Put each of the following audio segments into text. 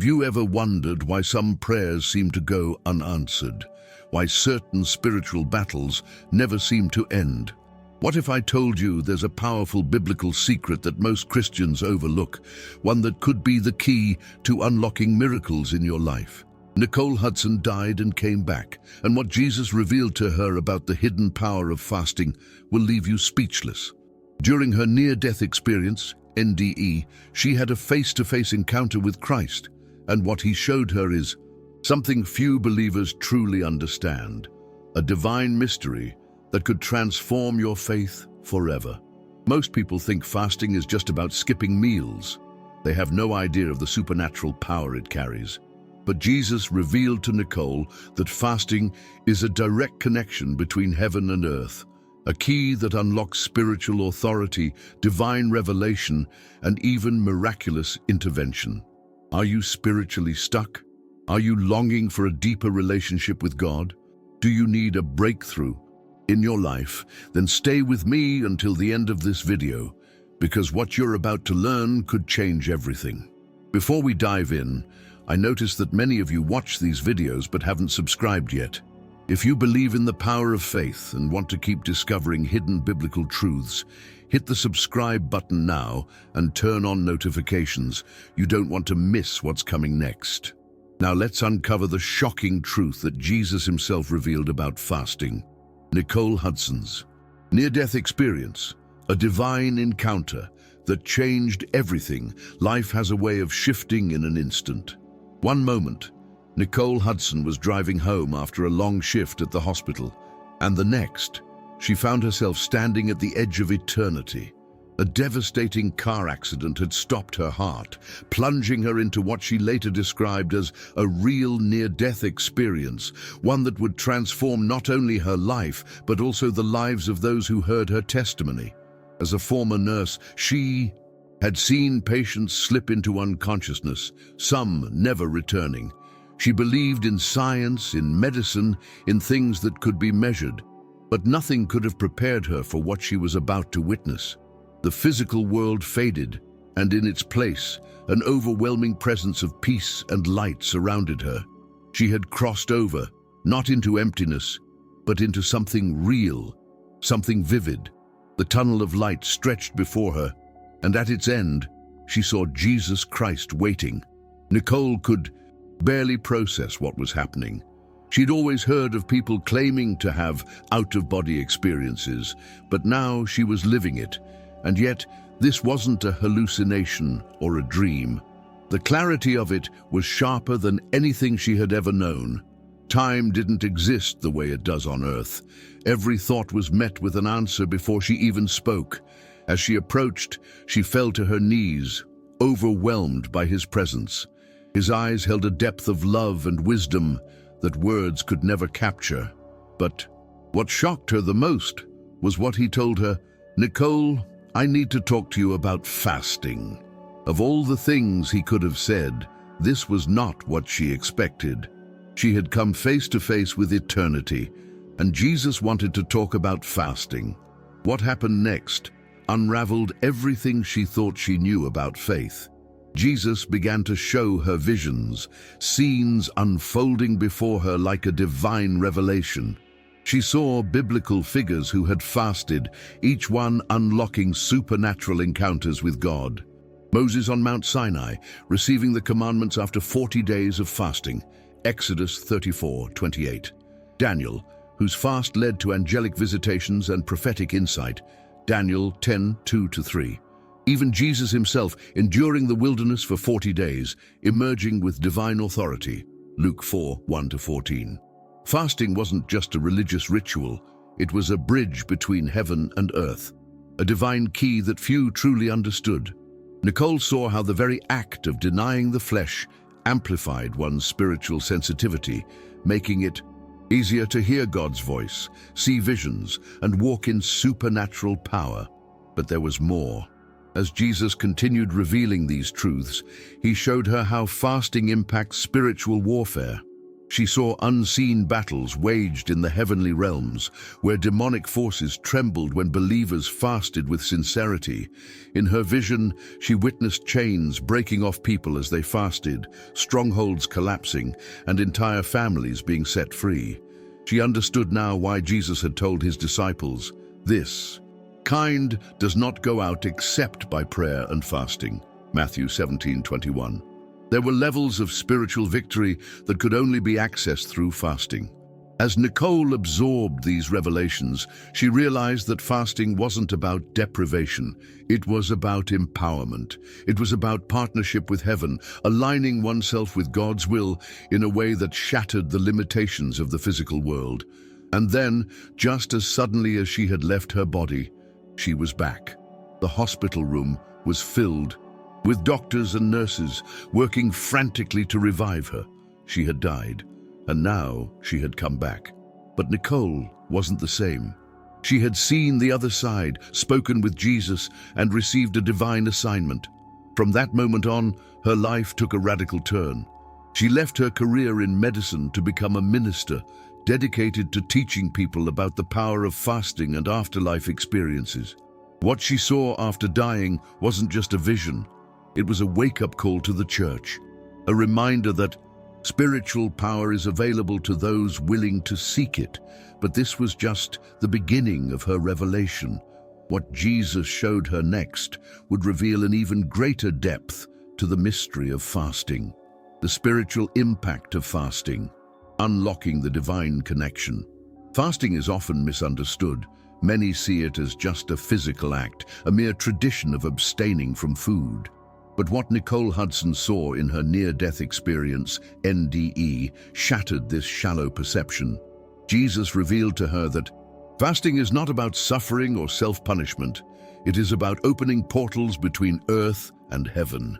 Have you ever wondered why some prayers seem to go unanswered? Why certain spiritual battles never seem to end? What if I told you there's a powerful biblical secret that most Christians overlook, one that could be the key to unlocking miracles in your life? Nicole Hudson died and came back, and what Jesus revealed to her about the hidden power of fasting will leave you speechless. During her near-death experience, NDE, she had a face-to-face encounter with Christ, and what he showed her is something few believers truly understand, a divine mystery that could transform your faith forever. Most people think fasting is just about skipping meals. They have no idea of the supernatural power it carries. But Jesus revealed to Nicole that fasting is a direct connection between heaven and earth, a key that unlocks spiritual authority, divine revelation, and even miraculous intervention. Are you spiritually stuck? Are you longing for a deeper relationship with God? Do you need a breakthrough in your life? Then stay with me until the end of this video, because what you're about to learn could change everything. Before we dive in, I notice that many of you watch these videos but haven't subscribed yet. If you believe in the power of faith and want to keep discovering hidden biblical truths, hit the subscribe button now and turn on notifications. You don't want to miss what's coming next. Now let's uncover the shocking truth that Jesus himself revealed about fasting. Nicole Hudson's near-death experience, a divine encounter that changed everything. Life has a way of shifting in an instant. One moment, Nicole Hudson was driving home after a long shift at the hospital, and the next, she found herself standing at the edge of eternity. A devastating car accident had stopped her heart, plunging her into what she later described as a real near-death experience, one that would transform not only her life, but also the lives of those who heard her testimony. As a former nurse, she had seen patients slip into unconsciousness, some never returning. She believed in science, in medicine, in things that could be measured, but nothing could have prepared her for what she was about to witness. The physical world faded, and in its place, an overwhelming presence of peace and light surrounded her. She had crossed over, not into emptiness, but into something real, something vivid. The tunnel of light stretched before her, and at its end, she saw Jesus Christ waiting. Nicole could barely process what was happening. She'd always heard of people claiming to have out-of-body experiences, but now she was living it. And yet, this wasn't a hallucination or a dream. The clarity of it was sharper than anything she had ever known. Time didn't exist the way it does on Earth. Every thought was met with an answer before she even spoke. As she approached, she fell to her knees, overwhelmed by his presence. His eyes held a depth of love and wisdom that words could never capture. But what shocked her the most was what he told her. "Nicole, I need to talk to you about fasting." Of all the things he could have said, this was not what she expected. She had come face to face with eternity, and Jesus wanted to talk about fasting. What happened next unraveled everything she thought she knew about faith. Jesus began to show her visions, scenes unfolding before her like a divine revelation. She saw biblical figures who had fasted, each one unlocking supernatural encounters with God. Moses on Mount Sinai, receiving the commandments after 40 days of fasting, Exodus 34:28. Daniel, whose fast led to angelic visitations and prophetic insight, Daniel 10:2-3. Even Jesus himself, enduring the wilderness for 40 days, emerging with divine authority, Luke 4:1-14. Fasting wasn't just a religious ritual, it was a bridge between heaven and earth, a divine key that few truly understood. Nicole saw how the very act of denying the flesh amplified one's spiritual sensitivity, making it easier to hear God's voice, see visions, and walk in supernatural power. But there was more. As Jesus continued revealing these truths, he showed her how fasting impacts spiritual warfare. She saw unseen battles waged in the heavenly realms, where demonic forces trembled when believers fasted with sincerity. In her vision, she witnessed chains breaking off people as they fasted, strongholds collapsing, and entire families being set free. She understood now why Jesus had told his disciples, "This kind does not go out except by prayer and fasting." Matthew 17:21. There were levels of spiritual victory that could only be accessed through fasting. As Nicole absorbed these revelations, she realized that fasting wasn't about deprivation. It was about empowerment. It was about partnership with heaven, aligning oneself with God's will in a way that shattered the limitations of the physical world. And then, just as suddenly as she had left her body, she was back. The hospital room was filled with doctors and nurses working frantically to revive her. She had died, and now she had come back. But Nicole wasn't the same. She had seen the other side, spoken with Jesus, and received a divine assignment. From that moment on, her life took a radical turn. She left her career in medicine to become a minister, dedicated to teaching people about the power of fasting and afterlife experiences. What she saw after dying wasn't just a vision. It was a wake-up call to the church, a reminder that spiritual power is available to those willing to seek it. But this was just the beginning of her revelation. What Jesus showed her next would reveal an even greater depth to the mystery of fasting, the spiritual impact of fasting, unlocking the divine connection. Fasting is often misunderstood. Many see it as just a physical act, a mere tradition of abstaining from food. But what Nicole Hudson saw in her near-death experience, NDE, shattered this shallow perception. Jesus revealed to her that fasting is not about suffering or self-punishment. It is about opening portals between earth and heaven.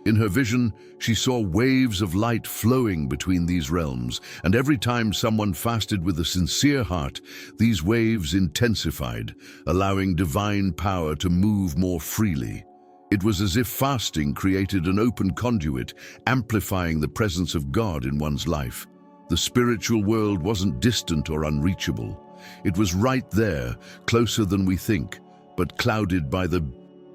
In her vision, she saw waves of light flowing between these realms, and every time someone fasted with a sincere heart, these waves intensified, allowing divine power to move more freely. It was as if fasting created an open conduit, amplifying the presence of God in one's life. The spiritual world wasn't distant or unreachable. It was right there, closer than we think, but clouded by the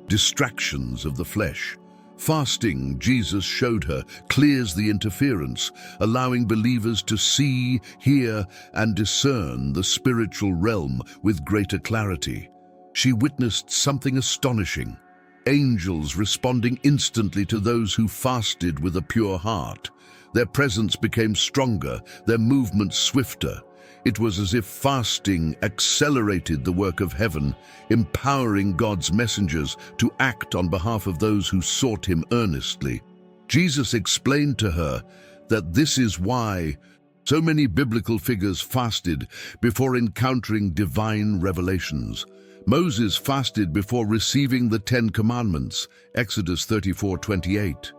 distractions of the flesh. Fasting, Jesus showed her, clears the interference, allowing believers to see, hear, and discern the spiritual realm with greater clarity. She witnessed something astonishing. Angels responding instantly to those who fasted with a pure heart. Their presence became stronger, their movements swifter. It was as if fasting accelerated the work of heaven, empowering God's messengers to act on behalf of those who sought him earnestly. Jesus explained to her that this is why so many biblical figures fasted before encountering divine revelations. Moses fasted before receiving the 10 Commandments, Exodus 34:28.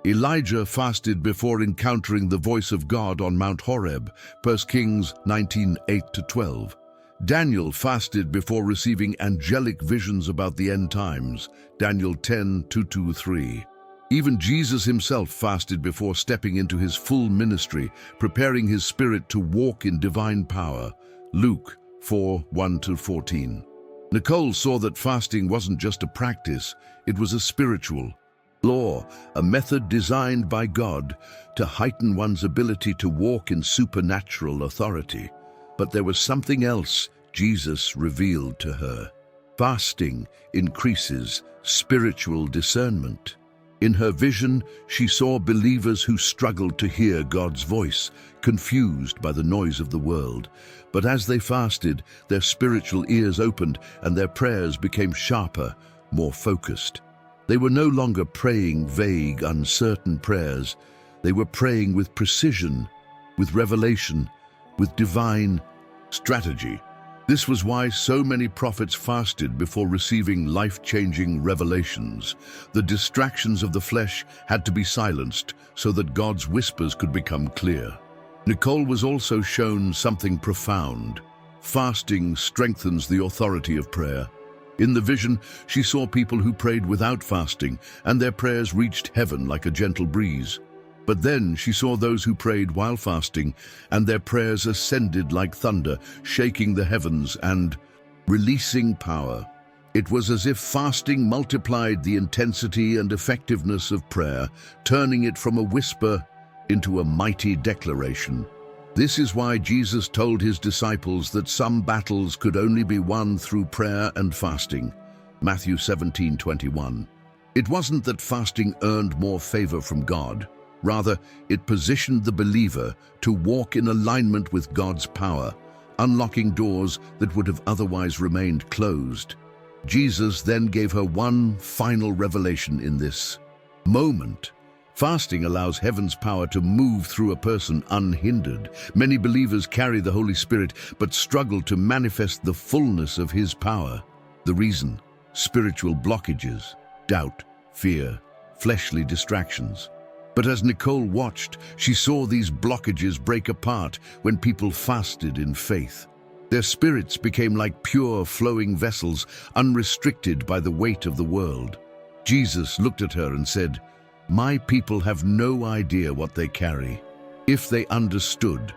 Elijah fasted before encountering the voice of God on Mount Horeb, 1 Kings 19:8-12. Daniel fasted before receiving angelic visions about the end times, Daniel 10:2-3. Even Jesus himself fasted before stepping into his full ministry, preparing his spirit to walk in divine power, Luke 4:1-14. Nicole saw that fasting wasn't just a practice, it was a spiritual law, a method designed by God to heighten one's ability to walk in supernatural authority. But there was something else Jesus revealed to her. Fasting increases spiritual discernment. In her vision, she saw believers who struggled to hear God's voice, confused by the noise of the world. But as they fasted, their spiritual ears opened and their prayers became sharper, more focused. They were no longer praying vague, uncertain prayers. They were praying with precision, with revelation, with divine strategy. This was why so many prophets fasted before receiving life-changing revelations. The distractions of the flesh had to be silenced so that God's whispers could become clear. Nicole was also shown something profound. Fasting strengthens the authority of prayer. In the vision, she saw people who prayed without fasting, and their prayers reached heaven like a gentle breeze. But then she saw those who prayed while fasting, and their prayers ascended like thunder, shaking the heavens and releasing power. It was as if fasting multiplied the intensity and effectiveness of prayer, turning it from a whisper into a mighty declaration. This is why Jesus told his disciples that some battles could only be won through prayer and fasting. Matthew 17:21. It wasn't that fasting earned more favor from God. Rather, it positioned the believer to walk in alignment with God's power, unlocking doors that would have otherwise remained closed. Jesus then gave her one final revelation in this moment. Fasting allows heaven's power to move through a person unhindered. Many believers carry the Holy Spirit but struggle to manifest the fullness of his power. The reason? Spiritual blockages, doubt, fear, fleshly distractions. But as Nicole watched, she saw these blockages break apart when people fasted in faith. Their spirits became like pure, flowing vessels, unrestricted by the weight of the world. Jesus looked at her and said, "My people have no idea what they carry." If they understood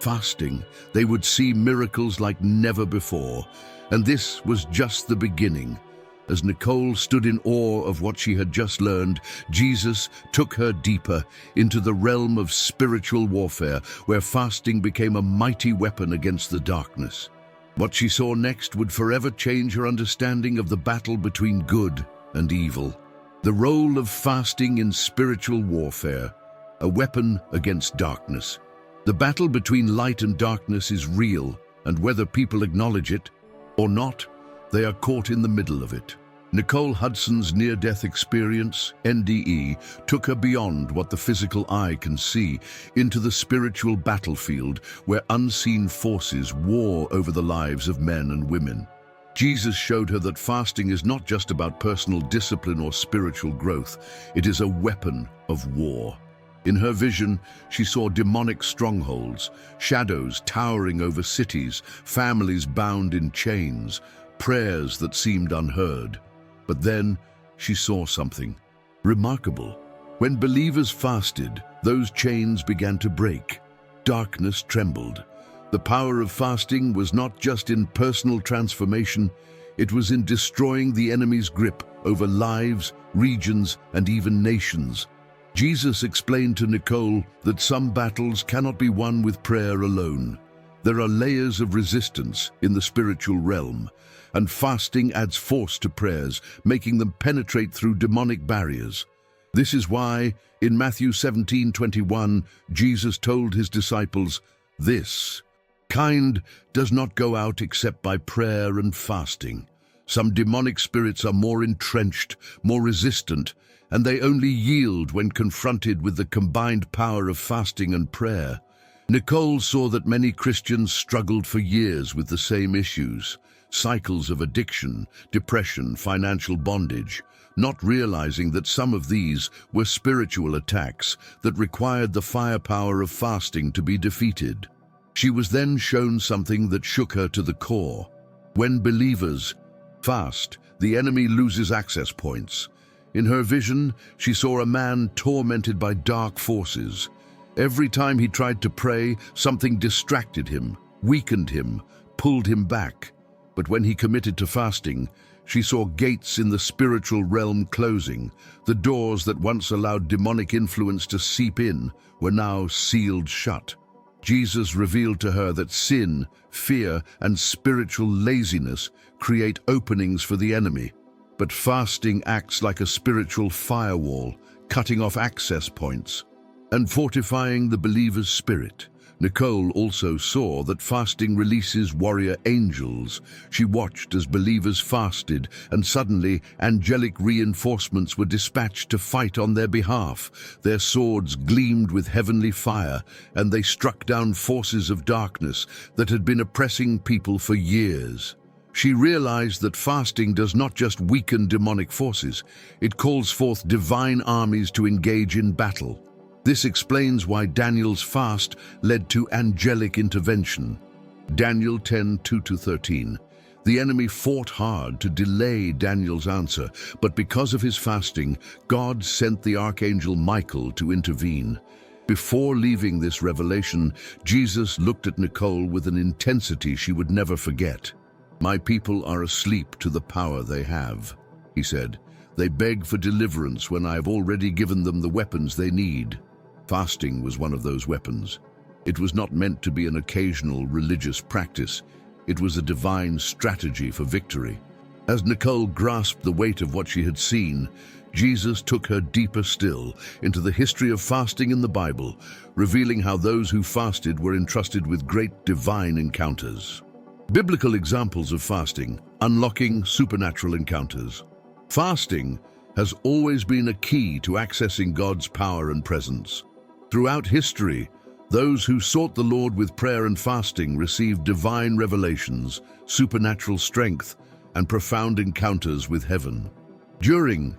fasting, they would see miracles like never before. And this was just the beginning. As Nicole stood in awe of what she had just learned, Jesus took her deeper into the realm of spiritual warfare, where fasting became a mighty weapon against the darkness. What she saw next would forever change her understanding of the battle between good and evil. The role of fasting in spiritual warfare, a weapon against darkness. The battle between light and darkness is real, and whether people acknowledge it or not, they are caught in the middle of it. Nicole Hudson's near-death experience, NDE, took her beyond what the physical eye can see, into the spiritual battlefield where unseen forces war over the lives of men and women. Jesus showed her that fasting is not just about personal discipline or spiritual growth, it is a weapon of war. In her vision, she saw demonic strongholds, shadows towering over cities, families bound in chains, prayers that seemed unheard. But then she saw something remarkable. When believers fasted, those chains began to break. Darkness trembled. The power of fasting was not just in personal transformation, it was in destroying the enemy's grip over lives, regions, and even nations. Jesus explained to Nicole that some battles cannot be won with prayer alone. There are layers of resistance in the spiritual realm, and fasting adds force to prayers, making them penetrate through demonic barriers. This is why, in Matthew 17:21, Jesus told his disciples, "This kind does not go out except by prayer and fasting." Some demonic spirits are more entrenched, more resistant, and they only yield when confronted with the combined power of fasting and prayer. Nicole saw that many Christians struggled for years with the same issues, cycles of addiction, depression, financial bondage, not realizing that some of these were spiritual attacks that required the firepower of fasting to be defeated. She was then shown something that shook her to the core. When believers fast, the enemy loses access points. In her vision, she saw a man tormented by dark forces. Every time he tried to pray, something distracted him, weakened him, pulled him back. But when he committed to fasting, she saw gates in the spiritual realm closing. The doors that once allowed demonic influence to seep in were now sealed shut. Jesus revealed to her that sin, fear, and spiritual laziness create openings for the enemy. But fasting acts like a spiritual firewall, cutting off access points and fortifying the believer's spirit. Nicole also saw that fasting releases warrior angels. She watched as believers fasted, and suddenly angelic reinforcements were dispatched to fight on their behalf. Their swords gleamed with heavenly fire, and they struck down forces of darkness that had been oppressing people for years. She realized that fasting does not just weaken demonic forces, it calls forth divine armies to engage in battle. This explains why Daniel's fast led to angelic intervention. Daniel 10:2-13. The enemy fought hard to delay Daniel's answer, but because of his fasting, God sent the archangel Michael to intervene. Before leaving this revelation, Jesus looked at Nicole with an intensity she would never forget. "My people are asleep to the power they have," he said. "They beg for deliverance when I have already given them the weapons they need." Fasting was one of those weapons. It was not meant to be an occasional religious practice. It was a divine strategy for victory. As Nicole grasped the weight of what she had seen, Jesus took her deeper still into the history of fasting in the Bible, revealing how those who fasted were entrusted with great divine encounters. Biblical examples of fasting, unlocking supernatural encounters. Fasting has always been a key to accessing God's power and presence. Throughout history, those who sought the Lord with prayer and fasting received divine revelations, supernatural strength, and profound encounters with heaven. During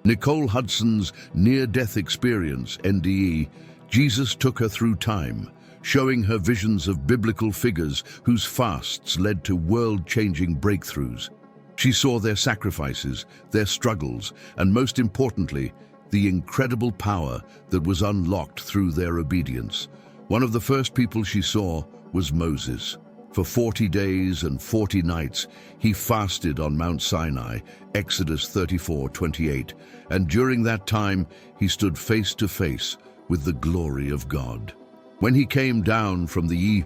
Nicole Hudson's near-death experience, NDE, Jesus took her through time, showing her visions of biblical figures whose fasts led to world-changing breakthroughs. She saw their sacrifices, their struggles, and most importantly, the incredible power that was unlocked through their obedience. One of the first people she saw was Moses. For 40 days and 40 nights, he fasted on Mount Sinai, Exodus 34:28, and during that time, he stood face to face with the glory of God. When he came down from the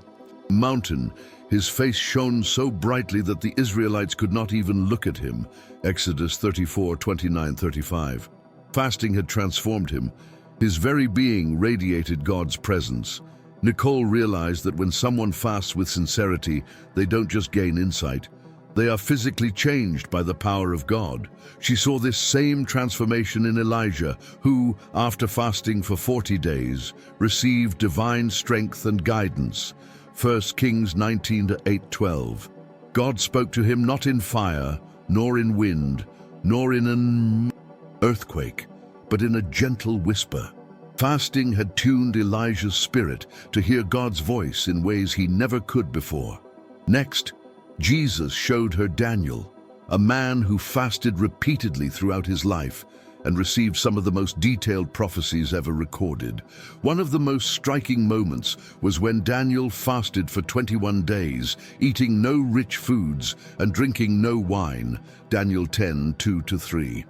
mountain, his face shone so brightly that the Israelites could not even look at him, Exodus 34:29-35. Fasting had transformed him. His very being radiated God's presence. Nicole realized that when someone fasts with sincerity, they don't just gain insight. They are physically changed by the power of God. She saw this same transformation in Elijah, who, after fasting for 40 days, received divine strength and guidance. 1 Kings 19:8-12. God spoke to him not in fire, nor in wind, nor in an earthquake, but in a gentle whisper. Fasting had tuned Elijah's spirit to hear God's voice in ways he never could before. Next, Jesus showed her Daniel, a man who fasted repeatedly throughout his life and received some of the most detailed prophecies ever recorded. One of the most striking moments was when Daniel fasted for 21 days, eating no rich foods and drinking no wine, Daniel 10:2-3.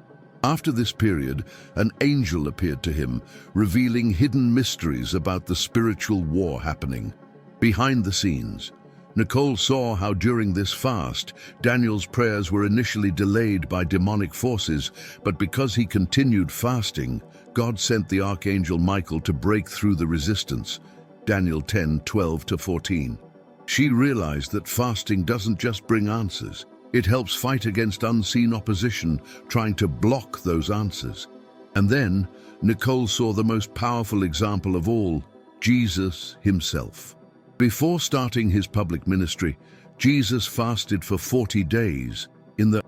After this period, an angel appeared to him, revealing hidden mysteries about the spiritual war happening. Behind the scenes, Nicole saw how during this fast, Daniel's prayers were initially delayed by demonic forces, but because he continued fasting, God sent the archangel Michael to break through the resistance, Daniel 10:12-14. She realized that fasting doesn't just bring answers. It helps fight against unseen opposition, trying to block those answers. And then, Nicole saw the most powerful example of all, Jesus himself. Before starting his public ministry, Jesus fasted for 40 days in the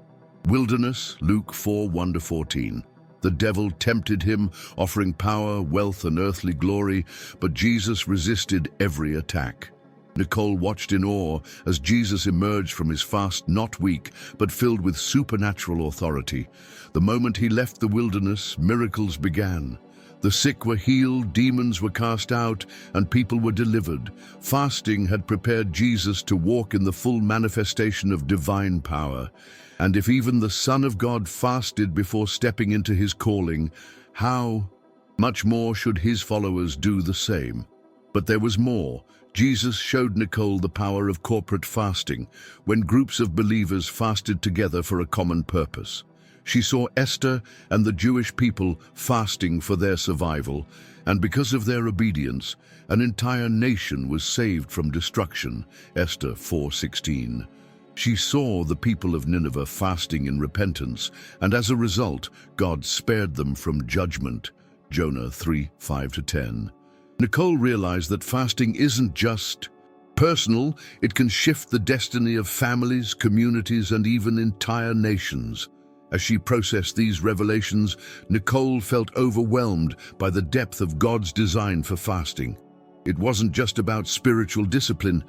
wilderness, Luke 4:1-14. The devil tempted him, offering power, wealth, and earthly glory, but Jesus resisted every attack. Nicole watched in awe as Jesus emerged from his fast, not weak, but filled with supernatural authority. The moment he left the wilderness, miracles began. The sick were healed, demons were cast out, and people were delivered. Fasting had prepared Jesus to walk in the full manifestation of divine power. And if even the Son of God fasted before stepping into his calling, how much more should his followers do the same? But there was more. Jesus showed Nicole the power of corporate fasting, when groups of believers fasted together for a common purpose. She saw Esther and the Jewish people fasting for their survival, and because of their obedience, an entire nation was saved from destruction, Esther 4:16. She saw the people of Nineveh fasting in repentance, and as a result, God spared them from judgment, Jonah 3:5-10. Nicole realized that fasting isn't just personal, it can shift the destiny of families, communities, and even entire nations. As she processed these revelations, Nicole felt overwhelmed by the depth of God's design for fasting. It wasn't just about spiritual discipline,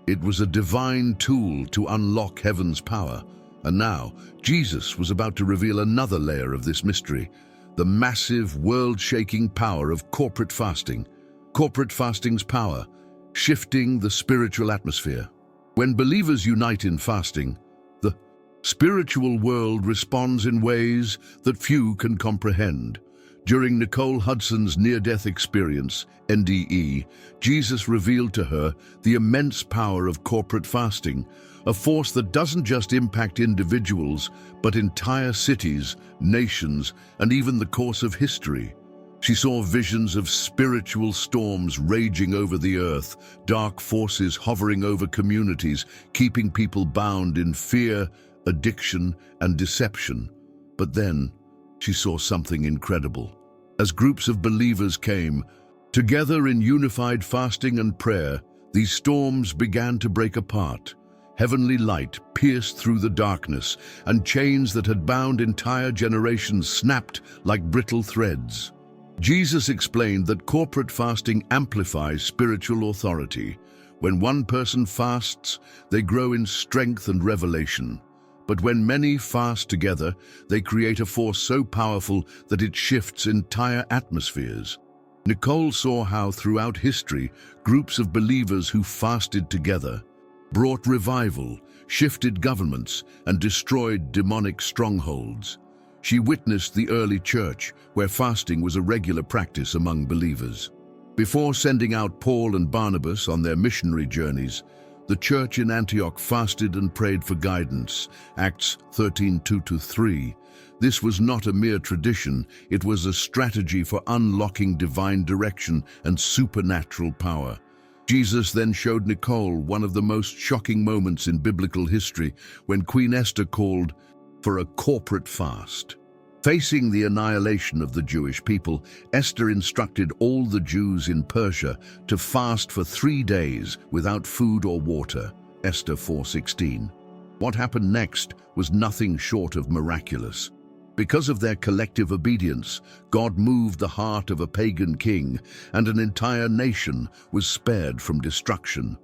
It was a divine tool to unlock heaven's power. And now, Jesus was about to reveal another layer of this mystery, the massive, world-shaking power of corporate fasting. Corporate fasting's power, shifting the spiritual atmosphere. When believers unite in fasting, the spiritual world responds in ways that few can comprehend. During Nicole Hudson's near-death experience, NDE, Jesus revealed to her the immense power of corporate fasting, a force that doesn't just impact individuals, but entire cities, nations, and even the course of history. She saw visions of spiritual storms raging over the earth, dark forces hovering over communities, keeping people bound in fear, addiction, and deception. But then, she saw something incredible. As groups of believers came together in unified fasting and prayer, these storms began to break apart. Heavenly light pierced through the darkness, and chains that had bound entire generations snapped like brittle threads. Jesus explained that corporate fasting amplifies spiritual authority. When one person fasts, they grow in strength and revelation. But when many fast together, they create a force so powerful that it shifts entire atmospheres. Nicole saw how throughout history, groups of believers who fasted together brought revival, shifted governments, and destroyed demonic strongholds. She witnessed the early church, where fasting was a regular practice among believers. Before sending out Paul and Barnabas on their missionary journeys, the church in Antioch fasted and prayed for guidance, Acts 13:2-3. This was not a mere tradition, it was a strategy for unlocking divine direction and supernatural power. Jesus then showed Nicole one of the most shocking moments in biblical history when Queen Esther called for a corporate fast. Facing the annihilation of the Jewish people, Esther instructed all the Jews in Persia to fast for 3 days without food or water, Esther 4:16. What happened next was nothing short of miraculous. Because of their collective obedience, God moved the heart of a pagan king, and an entire nation was spared from destruction.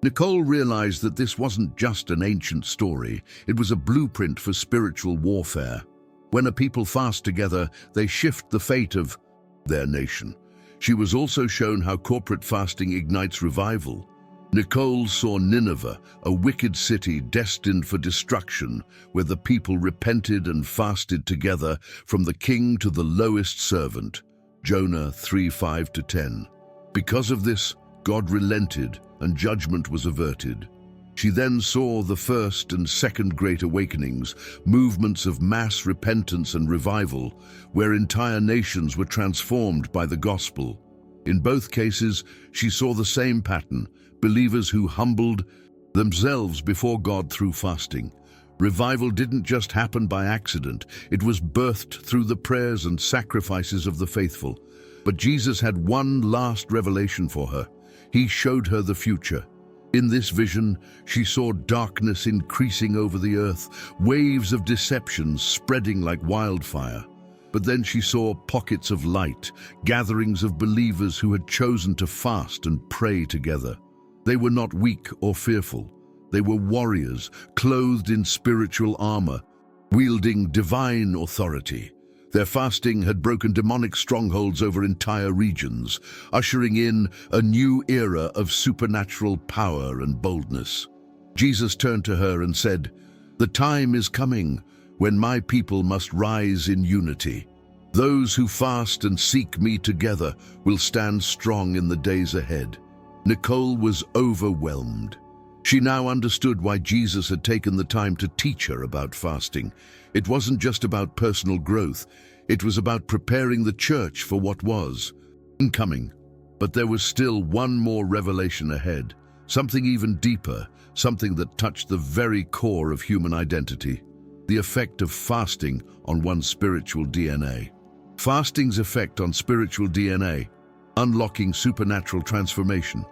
Nicole realized that this wasn't just an ancient story, it was a blueprint for spiritual warfare. When a people fast together, they shift the fate of their nation. She was also shown how corporate fasting ignites revival. Nicole saw Nineveh, a wicked city destined for destruction, where the people repented and fasted together, from the king to the lowest servant, Jonah 3:5-10. Because of this, God relented and judgment was averted. She then saw the first and second great awakenings, movements of mass repentance and revival, where entire nations were transformed by the gospel. In both cases, she saw the same pattern, believers who humbled themselves before God through fasting. Revival didn't just happen by accident, it was birthed through the prayers and sacrifices of the faithful. But Jesus had one last revelation for her. He showed her the future. In this vision, she saw darkness increasing over the earth, waves of deception spreading like wildfire. But then she saw pockets of light, gatherings of believers who had chosen to fast and pray together. They were not weak or fearful. They were warriors, clothed in spiritual armor, wielding divine authority. Their fasting had broken demonic strongholds over entire regions, ushering in a new era of supernatural power and boldness. Jesus turned to her and said, "The time is coming when my people must rise in unity. Those who fast and seek me together will stand strong in the days ahead." Nicole was overwhelmed. She now understood why Jesus had taken the time to teach her about fasting. It wasn't just about personal growth, it was about preparing the church for what was incoming. But there was still one more revelation ahead, something even deeper, something that touched the very core of human identity, the effect of fasting on one's spiritual DNA. Fasting's effect on spiritual DNA, unlocking supernatural transformation.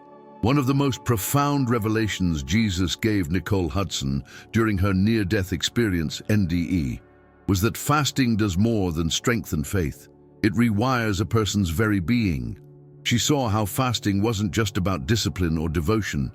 One of the most profound revelations Jesus gave Nicole Hudson during her near-death experience, NDE, was that fasting does more than strengthen faith. It rewires a person's very being. She saw how fasting wasn't just about discipline or devotion.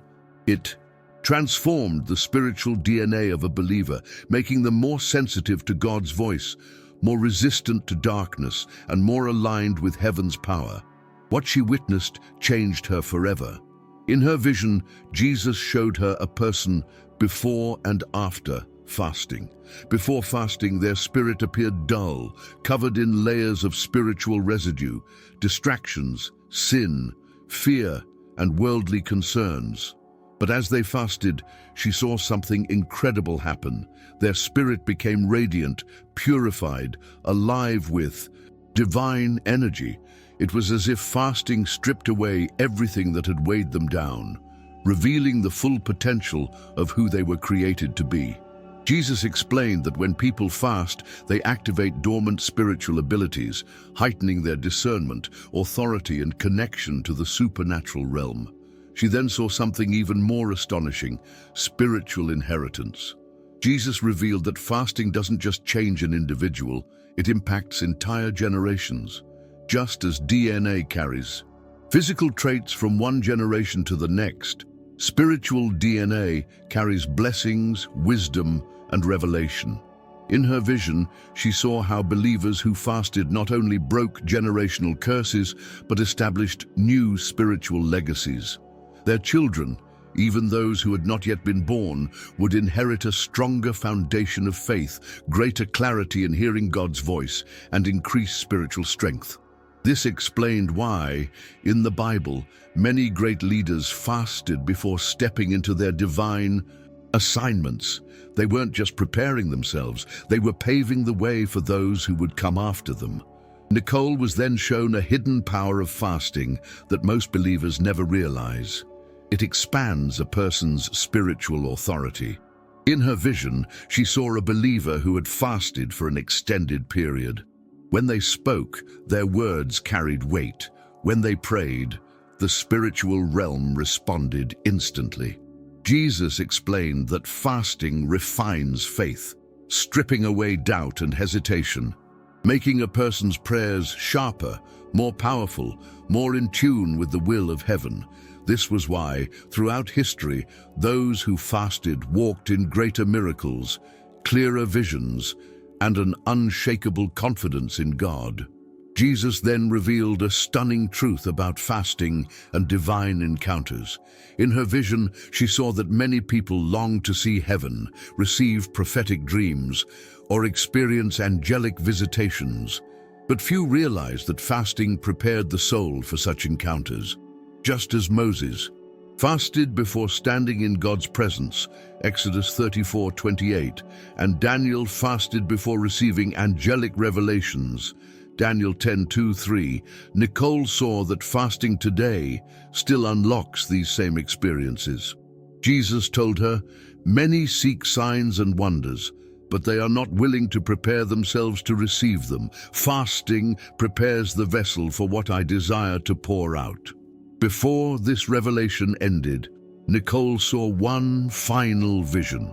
It transformed the spiritual DNA of a believer, making them more sensitive to God's voice, more resistant to darkness, and more aligned with heaven's power. What she witnessed changed her forever. In her vision, Jesus showed her a person before and after fasting. Before fasting, their spirit appeared dull, covered in layers of spiritual residue, distractions, sin, fear, and worldly concerns. But as they fasted, she saw something incredible happen. Their spirit became radiant, purified, alive with divine energy. It was as if fasting stripped away everything that had weighed them down, revealing the full potential of who they were created to be. Jesus explained that when people fast, they activate dormant spiritual abilities, heightening their discernment, authority, and connection to the supernatural realm. She then saw something even more astonishing: spiritual inheritance. Jesus revealed that fasting doesn't just change an individual, it impacts entire generations, just as DNA carries physical traits from one generation to the next. Spiritual DNA carries blessings, wisdom, and revelation. In her vision, she saw how believers who fasted not only broke generational curses, but established new spiritual legacies. Their children, even those who had not yet been born, would inherit a stronger foundation of faith, greater clarity in hearing God's voice, and increased spiritual strength. This explained why, in the Bible, many great leaders fasted before stepping into their divine assignments. They weren't just preparing themselves, they were paving the way for those who would come after them. Nicole was then shown a hidden power of fasting that most believers never realize. It expands a person's spiritual authority. In her vision, she saw a believer who had fasted for an extended period. When they spoke, their words carried weight. When they prayed, the spiritual realm responded instantly. Jesus explained that fasting refines faith, stripping away doubt and hesitation, making a person's prayers sharper, more powerful, more in tune with the will of heaven. This was why, throughout history, those who fasted walked in greater miracles, clearer visions, and an unshakable confidence in God. Jesus then revealed a stunning truth about fasting and divine encounters. In her vision, she saw that many people longed to see heaven, receive prophetic dreams, or experience angelic visitations. But few realized that fasting prepared the soul for such encounters. Just as Moses fasted before standing in God's presence, Exodus 34:28, and Daniel fasted before receiving angelic revelations, Daniel 10:2-3, Nicole saw that fasting today still unlocks these same experiences. Jesus told her, "Many seek signs and wonders, but they are not willing to prepare themselves to receive them. Fasting prepares the vessel for what I desire to pour out." Before this revelation ended, Nicole saw one final vision,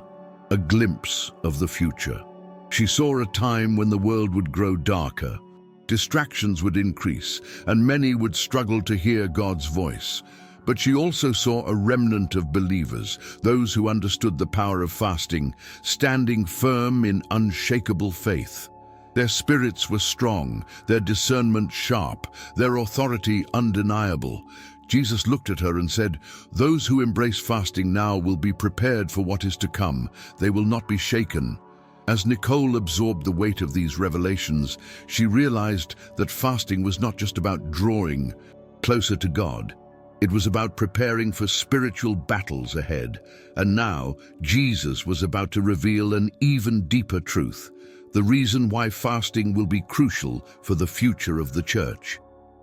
a glimpse of the future. She saw a time when the world would grow darker, distractions would increase, and many would struggle to hear God's voice. But she also saw a remnant of believers, those who understood the power of fasting, standing firm in unshakable faith. Their spirits were strong, their discernment sharp, their authority undeniable. Jesus looked at her and said, "Those who embrace fasting now will be prepared for what is to come. They will not be shaken." As Nicole absorbed the weight of these revelations, she realized that fasting was not just about drawing closer to God. It was about preparing for spiritual battles ahead. And now, Jesus was about to reveal an even deeper truth, the reason why fasting will be crucial for the future of the church.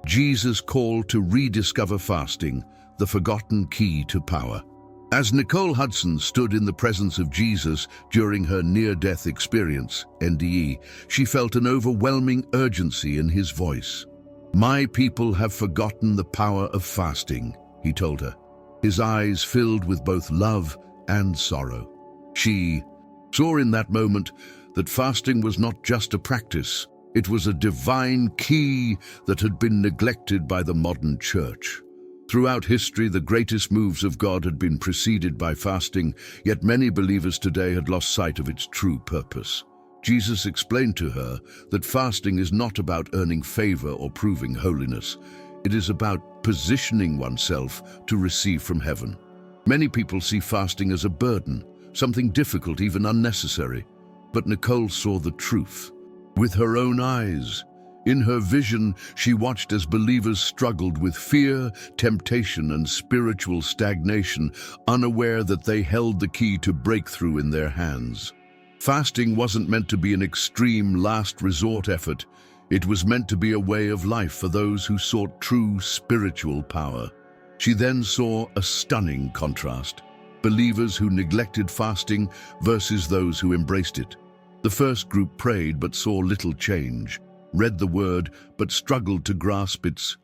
Jesus' call to rediscover fasting, the forgotten key to power. As Nicole Hudson stood in the presence of Jesus during her near-death experience, NDE, she felt an overwhelming urgency in his voice. "My people have forgotten the power of fasting," he told her, his eyes filled with both love and sorrow. She saw in that moment that fasting was not just a practice, it was a divine key that had been neglected by the modern church. Throughout history, the greatest moves of God had been preceded by fasting, yet many believers today had lost sight of its true purpose. Jesus explained to her that fasting is not about earning favor or proving holiness. It is about positioning oneself to receive from heaven. Many people see fasting as a burden, something difficult, even unnecessary. But Nicole saw the truth with her own eyes. In her vision, she watched as believers struggled with fear, temptation, and spiritual stagnation, unaware that they held the key to breakthrough in their hands. Fasting wasn't meant to be an extreme last resort effort. It was meant to be a way of life for those who sought true spiritual power. She then saw a stunning contrast: believers who neglected fasting versus those who embraced it. The first group prayed but saw little change, read the word but struggled to grasp its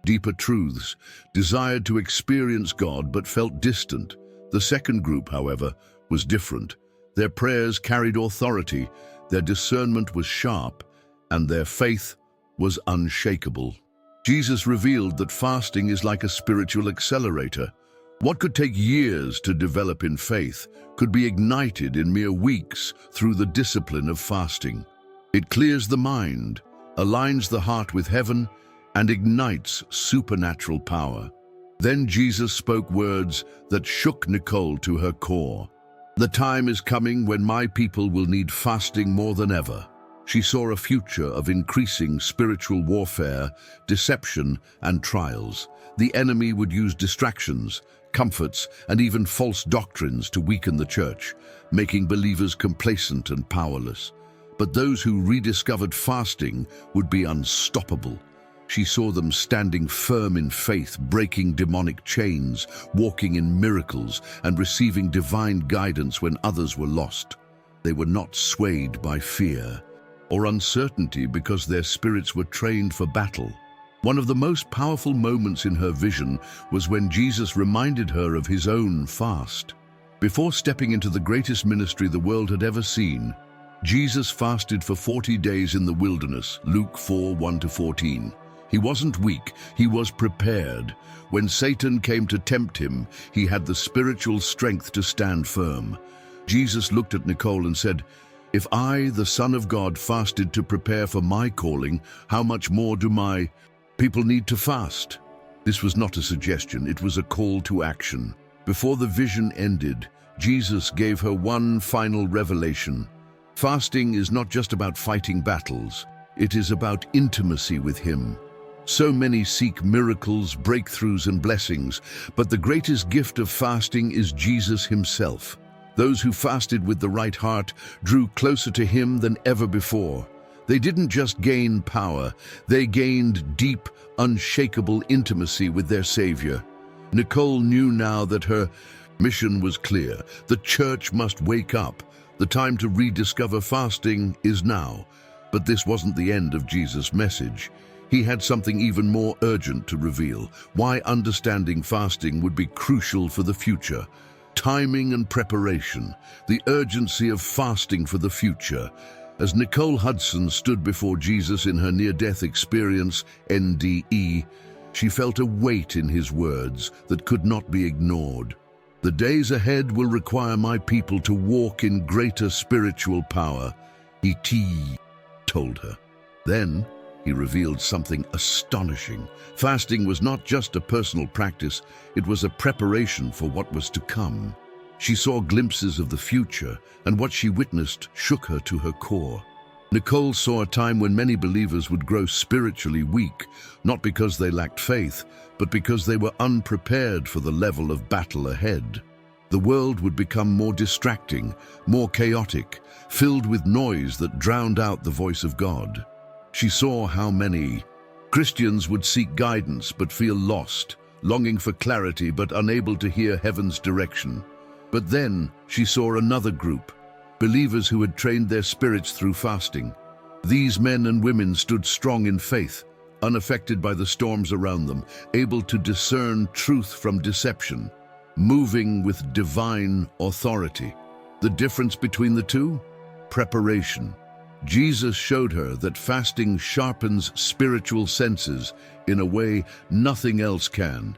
deeper truths, desired to experience God but felt distant. The second group, however, was different. Their prayers carried authority, their discernment was sharp, and their faith was unshakable. Jesus revealed that fasting is like a spiritual accelerator. What could take years to develop in faith could be ignited in mere weeks through the discipline of fasting. It clears the mind, aligns the heart with heaven, and ignites supernatural power. Then Jesus spoke words that shook Nicole to her core. "The time is coming when my people will need fasting more than ever." She saw a future of increasing spiritual warfare, deception, and trials. The enemy would use distractions, comforts, and even false doctrines to weaken the church, making believers complacent and powerless. But those who rediscovered fasting would be unstoppable. She saw them standing firm in faith, breaking demonic chains, walking in miracles, and receiving divine guidance when others were lost. They were not swayed by fear or uncertainty because their spirits were trained for battle. One of the most powerful moments in her vision was when Jesus reminded her of his own fast. Before stepping into the greatest ministry the world had ever seen, Jesus fasted for 40 days in the wilderness, Luke 4:1-14. He wasn't weak, he was prepared. When Satan came to tempt him, he had the spiritual strength to stand firm. Jesus looked at Nicole and said, "If I, the Son of God, fasted to prepare for my calling, how much more do my people need to fast?" This was not a suggestion, it was a call to action. Before the vision ended, Jesus gave her one final revelation. Fasting is not just about fighting battles, it is about intimacy with Him. So many seek miracles, breakthroughs, and blessings, but the greatest gift of fasting is Jesus Himself. Those who fasted with the right heart drew closer to Him than ever before. They didn't just gain power, they gained deep, unshakable intimacy with their Savior. Nicole knew now that her mission was clear. The church must wake up. The time to rediscover fasting is now. But this wasn't the end of Jesus' message. He had something even more urgent to reveal: why understanding fasting would be crucial for the future. Timing and preparation, the urgency of fasting for the future. As Nicole Hudson stood before Jesus in her near-death experience, NDE, she felt a weight in His words that could not be ignored. "The days ahead will require my people to walk in greater spiritual power," He told her. Then He revealed something astonishing. Fasting was not just a personal practice, it was a preparation for what was to come. She saw glimpses of the future, and what she witnessed shook her to her core. Nicole saw a time when many believers would grow spiritually weak, not because they lacked faith, but because they were unprepared for the level of battle ahead. The world would become more distracting, more chaotic, filled with noise that drowned out the voice of God. She saw how many Christians would seek guidance but feel lost, longing for clarity but unable to hear heaven's direction. But then she saw another group, believers who had trained their spirits through fasting. These men and women stood strong in faith, unaffected by the storms around them, able to discern truth from deception, moving with divine authority. The difference between the two? Preparation. Jesus showed her that fasting sharpens spiritual senses in a way nothing else can.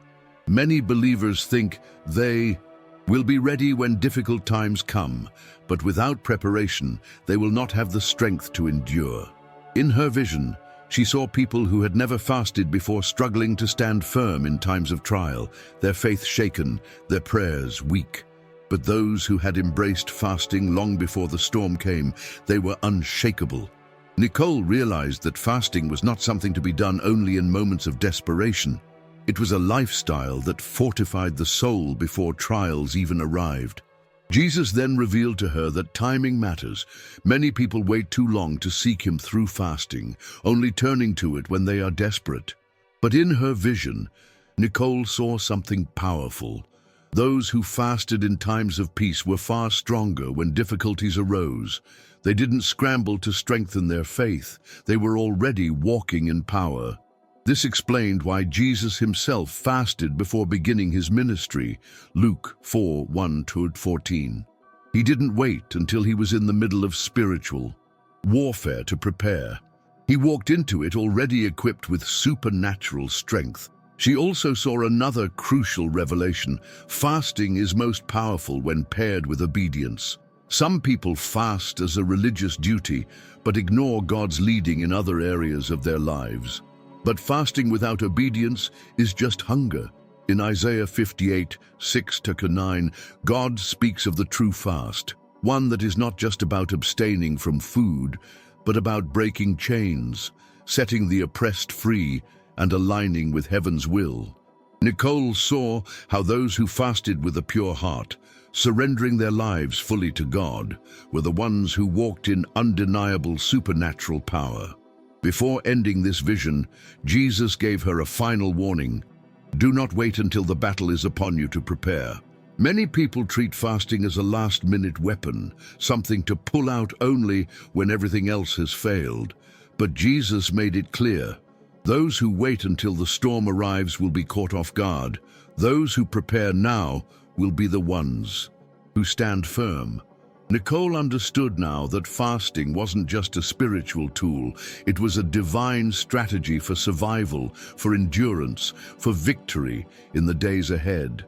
Many believers think they will be ready when difficult times come, but without preparation, they will not have the strength to endure. In her vision, she saw people who had never fasted before struggling to stand firm in times of trial, their faith shaken, their prayers weak. But those who had embraced fasting long before the storm came, they were unshakable. Nicole realized that fasting was not something to be done only in moments of desperation. It was a lifestyle that fortified the soul before trials even arrived. Jesus then revealed to her that timing matters. Many people wait too long to seek him through fasting, only turning to it when they are desperate. But in her vision, Nicole saw something powerful. Those who fasted in times of peace were far stronger when difficulties arose. They didn't scramble to strengthen their faith. They were already walking in power. This explained why Jesus himself fasted before beginning his ministry, Luke 4:1-14. He didn't wait until he was in the middle of spiritual warfare to prepare. He walked into it already equipped with supernatural strength. She also saw another crucial revelation. Fasting is most powerful when paired with obedience. Some people fast as a religious duty, but ignore God's leading in other areas of their lives. But fasting without obedience is just hunger. In Isaiah 58:6-9, God speaks of the true fast, one that is not just about abstaining from food, but about breaking chains, setting the oppressed free, and aligning with heaven's will. Nicole saw how those who fasted with a pure heart, surrendering their lives fully to God, were the ones who walked in undeniable supernatural power. Before ending this vision, Jesus gave her a final warning. Do not wait until the battle is upon you to prepare. Many people treat fasting as a last-minute weapon, something to pull out only when everything else has failed. But Jesus made it clear, those who wait until the storm arrives will be caught off guard. Those who prepare now will be the ones who stand firm. Nicole understood now that fasting wasn't just a spiritual tool, it was a divine strategy for survival, for endurance, for victory in the days ahead.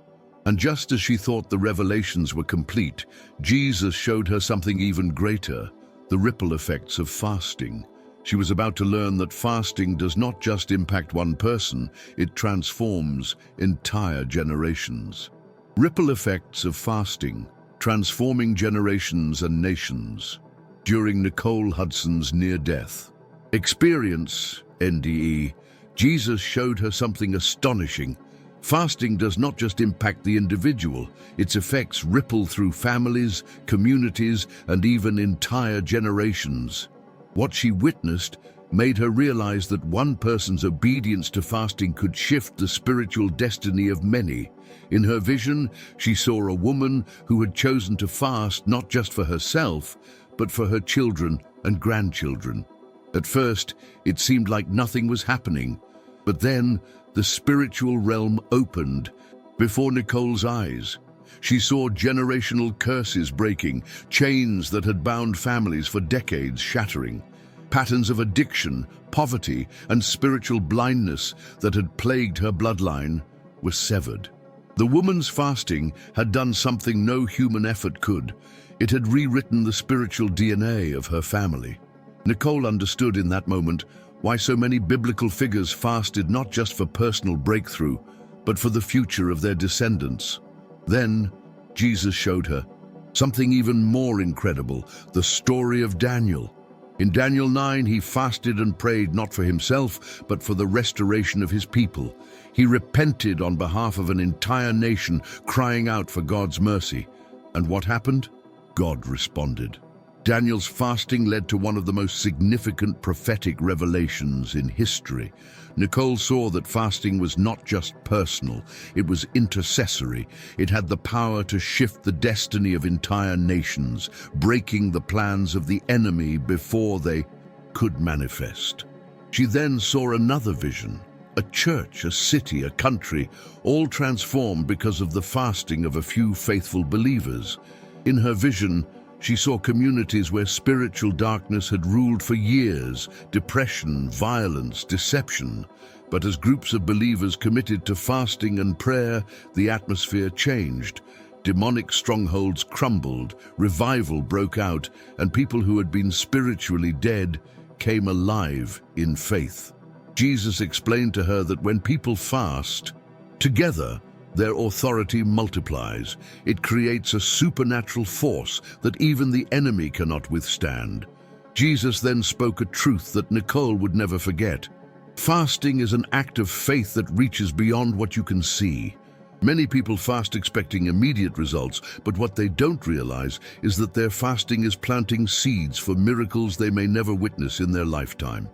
And just as she thought the revelations were complete, Jesus showed her something even greater, the ripple effects of fasting. She was about to learn that fasting does not just impact one person, it transforms entire generations. Ripple effects of fasting, transforming generations and nations. During Nicole Hudson's near-death experience, NDE, Jesus showed her something astonishing. Fasting does not just impact the individual, its effects ripple through families, communities, and even entire generations. What she witnessed made her realize that one person's obedience to fasting could shift the spiritual destiny of many. In her vision, she saw a woman who had chosen to fast not just for herself, but for her children and grandchildren. At first, it seemed like nothing was happening, but then the spiritual realm opened before Nicole's eyes. She saw generational curses breaking, chains that had bound families for decades shattering. Patterns of addiction, poverty, and spiritual blindness that had plagued her bloodline were severed. The woman's fasting had done something no human effort could. It had rewritten the spiritual DNA of her family. Nicole understood in that moment why so many biblical figures fasted not just for personal breakthrough, but for the future of their descendants. Then, Jesus showed her something even more incredible, the story of Daniel. In Daniel 9, he fasted and prayed not for himself, but for the restoration of his people. He repented on behalf of an entire nation, crying out for God's mercy. And what happened? God responded. Daniel's fasting led to one of the most significant prophetic revelations in history. Nicole saw that fasting was not just personal, it was intercessory. It had the power to shift the destiny of entire nations, breaking the plans of the enemy before they could manifest. She then saw another vision, a church, a city, a country, all transformed because of the fasting of a few faithful believers. In her vision, She saw communities where spiritual darkness had ruled for years, depression, violence, deception. But as groups of believers committed to fasting and prayer, the atmosphere changed. Demonic strongholds crumbled, revival broke out, and people who had been spiritually dead came alive in faith. Jesus explained to her that when people fast, together, their authority multiplies. It creates a supernatural force that even the enemy cannot withstand. Jesus then spoke a truth that Nicole would never forget. Fasting is an act of faith that reaches beyond what you can see. Many people fast expecting immediate results, but what they don't realize is that their fasting is planting seeds for miracles they may never witness in their lifetime.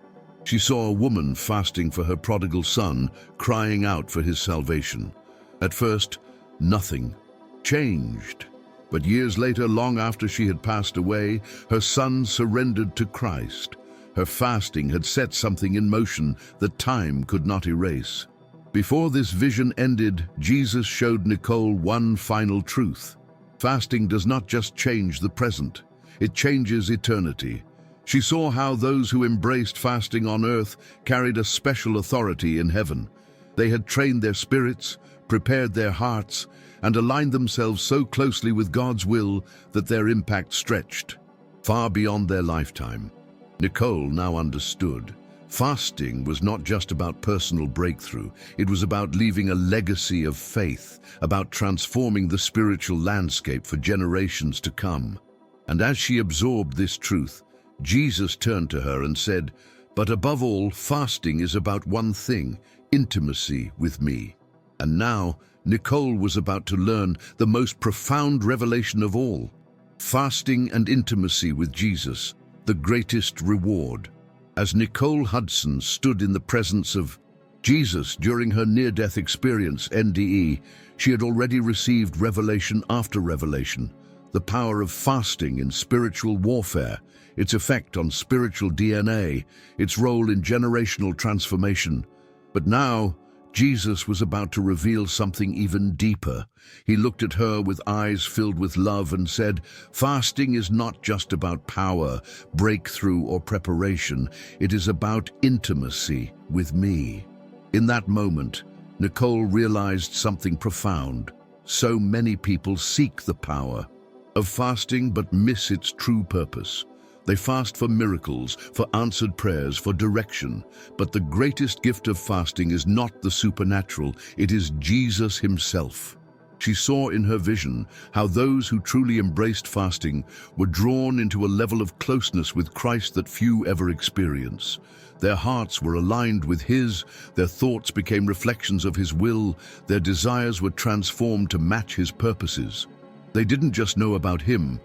She saw a woman fasting for her prodigal son, crying out for his salvation. At first, nothing changed. But years later, long after she had passed away, her son surrendered to Christ. Her fasting had set something in motion that time could not erase. Before this vision ended, Jesus showed Nicole one final truth. Fasting does not just change the present, it changes eternity. She saw how those who embraced fasting on earth carried a special authority in heaven. They had trained their spirits, prepared their hearts, and aligned themselves so closely with God's will that their impact stretched far beyond their lifetime. Nicole now understood. Fasting was not just about personal breakthrough. It was about leaving a legacy of faith, about transforming the spiritual landscape for generations to come. And as she absorbed this truth, Jesus turned to her and said, "But above all, fasting is about one thing, intimacy with me." And now, Nicole was about to learn the most profound revelation of all. Fasting and intimacy with Jesus, the greatest reward. As Nicole Hudson stood in the presence of Jesus during her near-death experience, NDE, she had already received revelation after revelation. The power of fasting in spiritual warfare, its effect on spiritual DNA, its role in generational transformation. But now, Jesus was about to reveal something even deeper. He looked at her with eyes filled with love and said, "Fasting is not just about power, breakthrough, or preparation. It is about intimacy with me." In that moment, Nicole realized something profound. So many people seek the power of fasting but miss its true purpose. They fast for miracles, for answered prayers, for direction. But the greatest gift of fasting is not the supernatural, it is Jesus himself. She saw in her vision how those who truly embraced fasting were drawn into a level of closeness with Christ that few ever experience. Their hearts were aligned with his, their thoughts became reflections of his will, their desires were transformed to match his purposes. They didn't just know about him,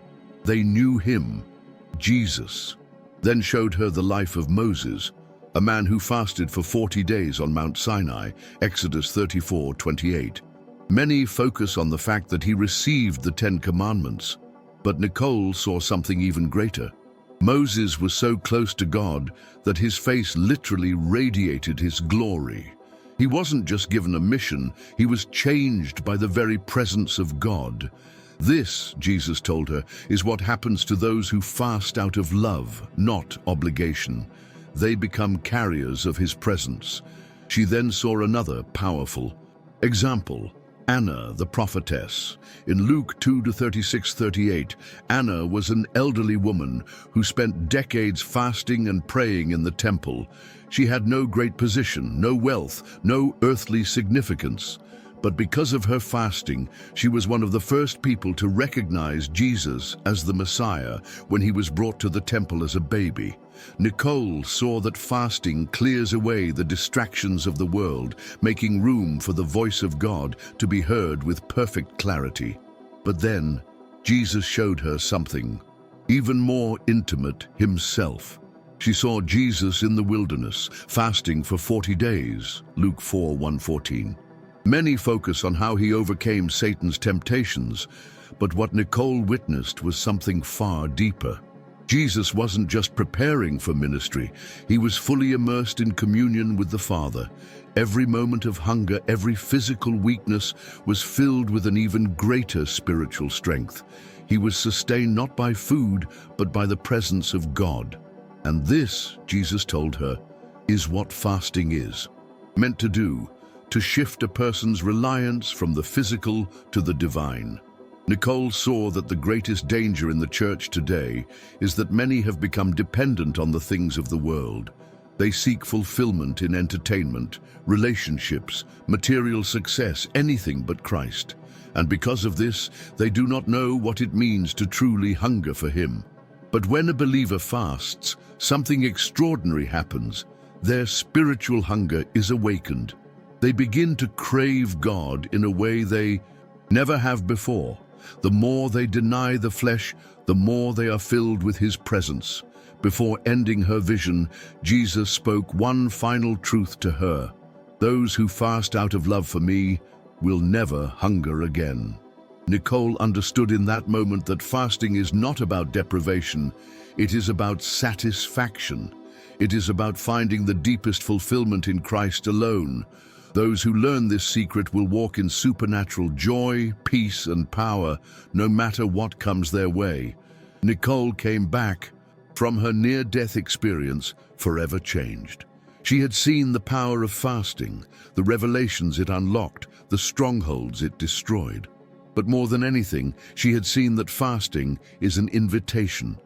they knew him. Jesus then showed her the life of Moses, a man who fasted for 40 days on Mount Sinai, Exodus 34:28. Many focus on the fact that he received the 10 Commandments, but Nicole saw something even greater. Moses was so close to God that his face literally radiated his glory. He wasn't just given a mission, he was changed by the very presence of God. This, Jesus told her, is what happens to those who fast out of love, not obligation. They become carriers of his presence. She then saw another powerful example, Anna, the prophetess. In Luke 2:36-38, Anna was an elderly woman who spent decades fasting and praying in the temple. She had no great position, no wealth, no earthly significance. But because of her fasting, she was one of the first people to recognize Jesus as the Messiah when he was brought to the temple as a baby. Nicole saw that fasting clears away the distractions of the world, making room for the voice of God to be heard with perfect clarity. But then, Jesus showed her something even more intimate, himself. She saw Jesus in the wilderness, fasting for 40 days, Luke 4:1-14. Many focus on how he overcame Satan's temptations, but what Nicole witnessed was something far deeper. Jesus wasn't just preparing for ministry, he was fully immersed in communion with the Father. Every moment of hunger, every physical weakness was filled with an even greater spiritual strength. He was sustained not by food, but by the presence of God. And this, Jesus told her, is what fasting is meant to do, to shift a person's reliance from the physical to the divine. Nicole saw that the greatest danger in the church today is that many have become dependent on the things of the world. They seek fulfillment in entertainment, relationships, material success, anything but Christ. And because of this, they do not know what it means to truly hunger for Him. But when a believer fasts, something extraordinary happens. Their spiritual hunger is awakened. They begin to crave God in a way they never have before. The more they deny the flesh, the more they are filled with His presence. Before ending her vision, Jesus spoke one final truth to her. Those who fast out of love for me will never hunger again. Nicole understood in that moment that fasting is not about deprivation, it is about satisfaction. It is about finding the deepest fulfillment in Christ alone. Those who learn this secret will walk in supernatural joy, peace, and power, no matter what comes their way. Nicole came back from her near-death experience forever changed. She had seen the power of fasting, the revelations it unlocked, the strongholds it destroyed. But more than anything, she had seen that fasting is an invitation,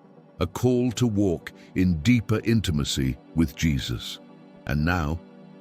a call to walk in deeper intimacy with Jesus. And now,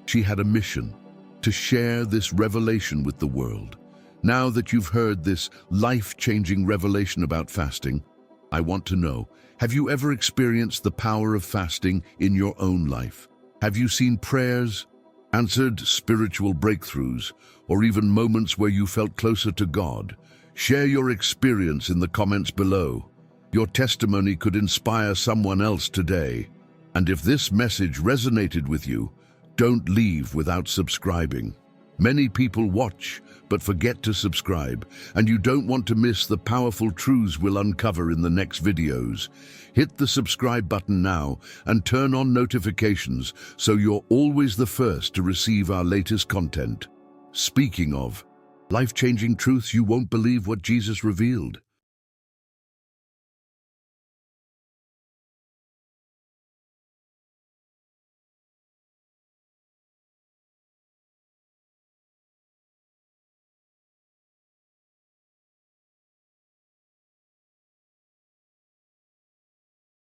she had a mission, to share this revelation with the world. Now that you've heard this life-changing revelation about fasting, I want to know, have you ever experienced the power of fasting in your own life? Have you seen prayers, answered spiritual breakthroughs, or even moments where you felt closer to God? Share your experience in the comments below. Your testimony could inspire someone else today. And if this message resonated with you, don't leave without subscribing. Many people watch but forget to subscribe, and you don't want to miss the powerful truths we'll uncover in the next videos. Hit the subscribe button now and turn on notifications so you're always the first to receive our latest content. Speaking of life-changing truths, you won't believe what Jesus revealed.